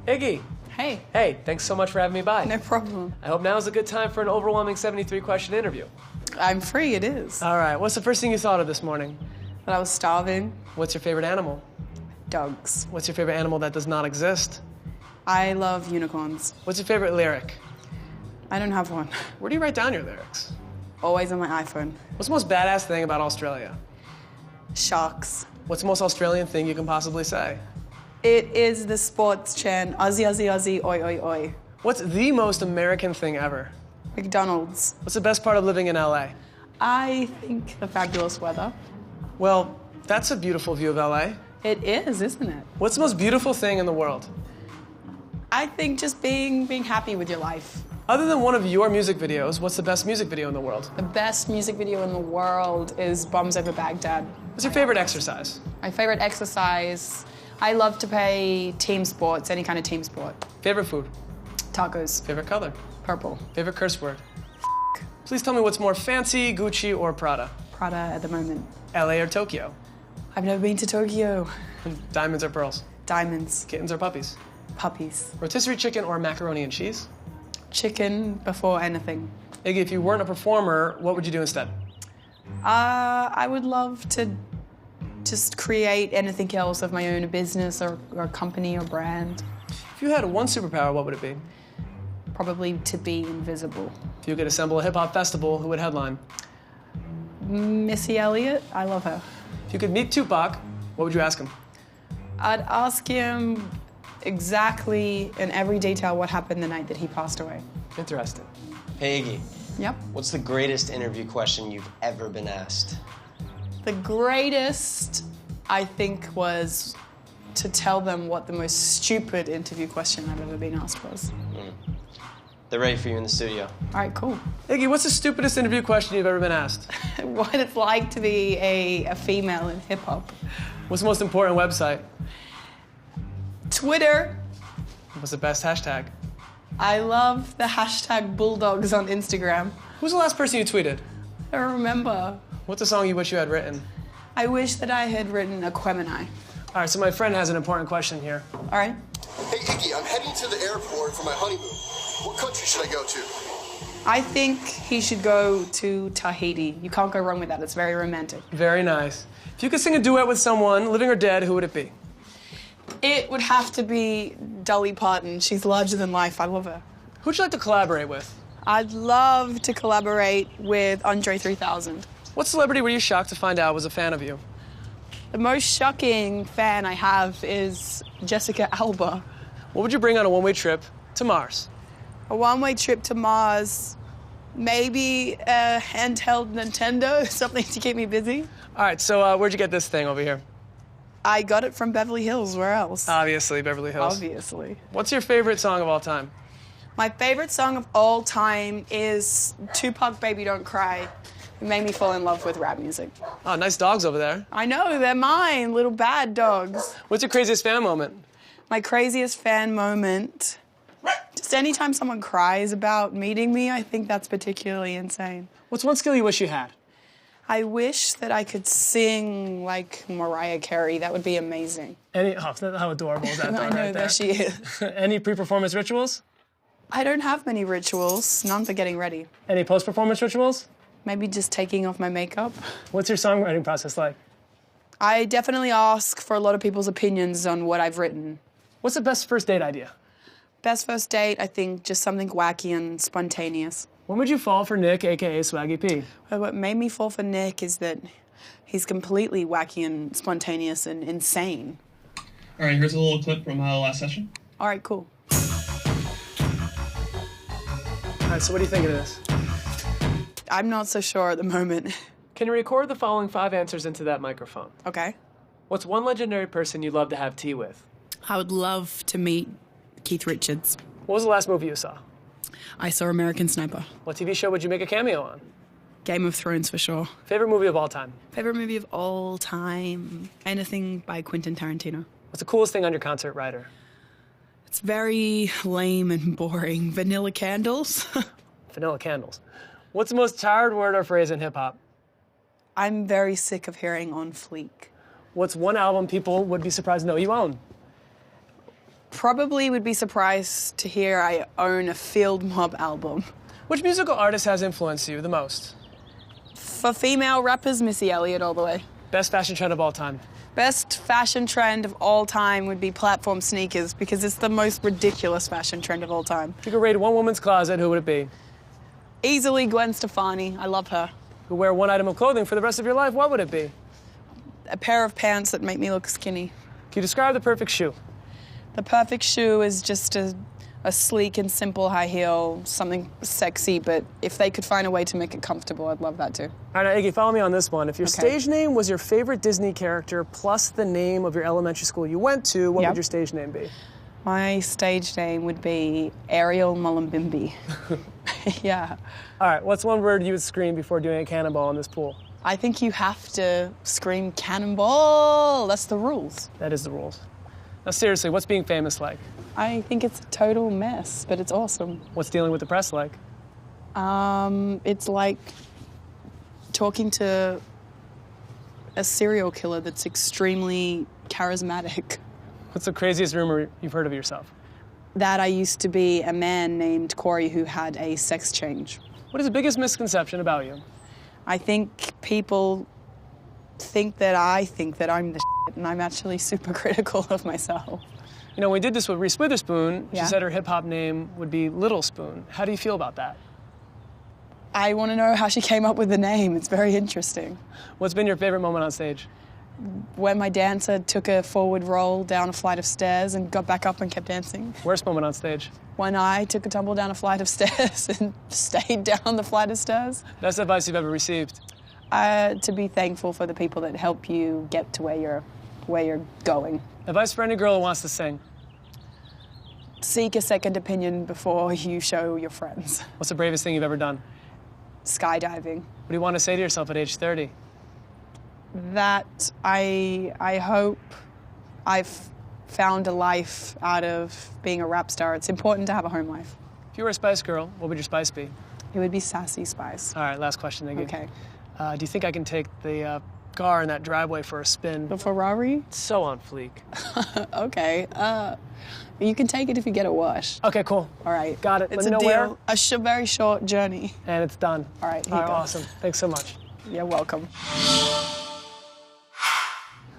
Iggy. Hey. Hey, thanks so much for having me by. No problem. I hope now is a good time for an overwhelming 73-question interview. I'm free, it is. All right, what's the first thing you thought of this morning? That I was starving. What's your favorite animal? Dogs. What's your favorite animal that does not exist? I love unicorns. What's your favorite lyric? I don't have one. Where do you write down your lyrics? Always on my iPhone. What's the most badass thing about Australia? Sharks. What's the most Australian thing you can possibly say? It is the sports chant, Aussie, Aussie, Aussie, oi, oi, oi. What's the most American thing ever? McDonald's. What's the best part of living in LA? I think the fabulous weather. Well, that's a beautiful view of LA. It is, isn't it? What's the most beautiful thing in the world? I think just being happy with your life. Other than one of your music videos, what's the best music video in the world? The best music video in the world is Bombs Over Baghdad. What's your favorite exercise? My favorite exercise, I love to play team sports, any kind of team sport. Favorite food? Tacos. Favorite color? Purple. Favorite curse word? Please tell me what's more fancy, Gucci or Prada? Prada at the moment. LA or Tokyo? I've never been to Tokyo. Diamonds or pearls? Diamonds. Kittens or puppies? Puppies. Rotisserie chicken or macaroni and cheese? Chicken before anything. Iggy, if you weren't a performer, what would you do instead? I would love to just create anything else of my own, a business or a company or brand. If you had one superpower, what would it be? Probably to be invisible. If you could assemble a hip-hop festival, who would headline? Missy Elliott, I love her. If you could meet Tupac, what would you ask him? I'd ask him exactly in every detail what happened the night that he passed away. Interesting. Hey, Iggy. Yep. What's the greatest interview question you've ever been asked? The greatest, I think, was to tell them what the most stupid interview question I've ever been asked was. They're ready for you in the studio. All right, cool. Iggy, what's the stupidest interview question you've ever been asked? What it's like to be a female in hip-hop. What's the most important website? Twitter. What's the best hashtag? I love the hashtag bulldogs on Instagram. Who's the last person you tweeted? I don't remember. What's a song you wish you had written? I wish that I had written Aquemini. All right, so my friend has an important question here. All right. Hey, Iggy, I'm heading to the airport for my honeymoon. What country should I go to? I think he should go to Tahiti. You can't go wrong with that. It's very romantic. Very nice. If you could sing a duet with someone, living or dead, who would it be? It would have to be Dolly Parton. She's larger than life. I love her. Who'd you like to collaborate with? I'd love to collaborate with Andre 3000. What celebrity were you shocked to find out was a fan of you? The most shocking fan I have is Jessica Alba. What would you bring on a one-way trip to Mars? A one-way trip to Mars, maybe a handheld Nintendo, something to keep me busy. All right, so where'd you get this thing over here? I got it from Beverly Hills. Where else? Obviously, Beverly Hills. Obviously. What's your favorite song of all time? My favorite song of all time is Tupac, Baby Don't Cry. It made me fall in love with rap music. Oh, nice dogs over there. I know, they're mine, little bad dogs. What's your craziest fan moment? My craziest fan moment, just anytime someone cries about meeting me, I think that's particularly insane. What's one skill you wish you had? I wish that I could sing like Mariah Carey. That would be amazing. How adorable is that? I know, there she is. Any pre-performance rituals? I don't have many rituals, none for getting ready. Any post-performance rituals? Maybe just taking off my makeup. What's your songwriting process like? I definitely ask for a lot of people's opinions on what I've written. What's the best first date idea? Best first date, I think just something wacky and spontaneous. When would you fall for Nick, a.k.a. Swaggy P? What made me fall for Nick is that he's completely wacky and spontaneous and insane. All right, here's a little clip from the last session. All right, cool. All right, so what do you think of this? I'm not so sure at the moment. Can you record the following 5 answers into that microphone? Okay. What's one legendary person you'd love to have tea with? I would love to meet Keith Richards. What was the last movie you saw? I saw American Sniper. What TV show would you make a cameo on? Game of Thrones for sure. Favorite movie of all time? Favorite movie of all time? Anything by Quentin Tarantino. What's the coolest thing on your concert rider? It's very lame and boring. Vanilla candles. Vanilla candles. What's the most tired word or phrase in hip-hop? I'm very sick of hearing on fleek. What's one album people would be surprised to know you own? probably would be surprised to hear I own a Field Mob album. Which musical artist has influenced you the most? For female rappers, Missy Elliott all the way. Best fashion trend of all time? Best fashion trend of all time would be platform sneakers because it's the most ridiculous fashion trend of all time. If you could raid one woman's closet, who would it be? Easily Gwen Stefani. I love her. You could wear one item of clothing for the rest of your life, what would it be? A pair of pants that make me look skinny. Can you describe the perfect shoe? The perfect shoe is just a sleek and simple high heel, something sexy, but if they could find a way to make it comfortable, I'd love that too. All right, now, Iggy, follow me on this one. If your Okay. stage name was your favorite Disney character plus the name of your elementary school you went to, what Yep. would your stage name be? My stage name would be Ariel Mullumbimby. Yeah. All right, what's one word you would scream before doing a cannonball in this pool? I think you have to scream cannonball. That's the rules. That is the rules. Now, seriously, what's being famous like? I think it's a total mess, but it's awesome. What's dealing with the press like? It's like talking to a serial killer that's extremely charismatic. What's the craziest rumor you've heard of yourself? That I used to be a man named Corey who had a sex change. What is the biggest misconception about you? I think people think that I'm the shit, and I'm actually super critical of myself. You know, when we did this with Reese Witherspoon, Yeah. she said her hip-hop name would be Little Spoon. How do you feel about that? I want to know how she came up with the name. It's very interesting. What's been your favorite moment on stage? When my dancer took a forward roll down a flight of stairs and got back up and kept dancing. Worst moment on stage? When I took a tumble down a flight of stairs and stayed down the flight of stairs. Best advice you've ever received? To be thankful for the people that help you get to where you're going. Advice for any girl who wants to sing? Seek a second opinion before you show your friends. What's the bravest thing you've ever done? Skydiving. What do you want to say to yourself at age 30? That I hope I've found a life out of being a rap star. It's important to have a home life. If you were a Spice Girl, what would your spice be? It would be Sassy Spice. All right, last question, Iggy. Okay. Do you think I can take the car in that driveway for a spin? The Ferrari? So on fleek. Okay. You can take it if you get a wash. Okay, cool. All right. Got it. It's Let me a know deal. where. A very short journey. And it's done. All right, here All you right, go. awesome. Thanks so much. You're welcome.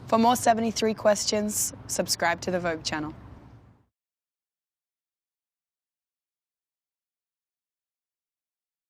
For more 73 questions, subscribe to the Vogue channel.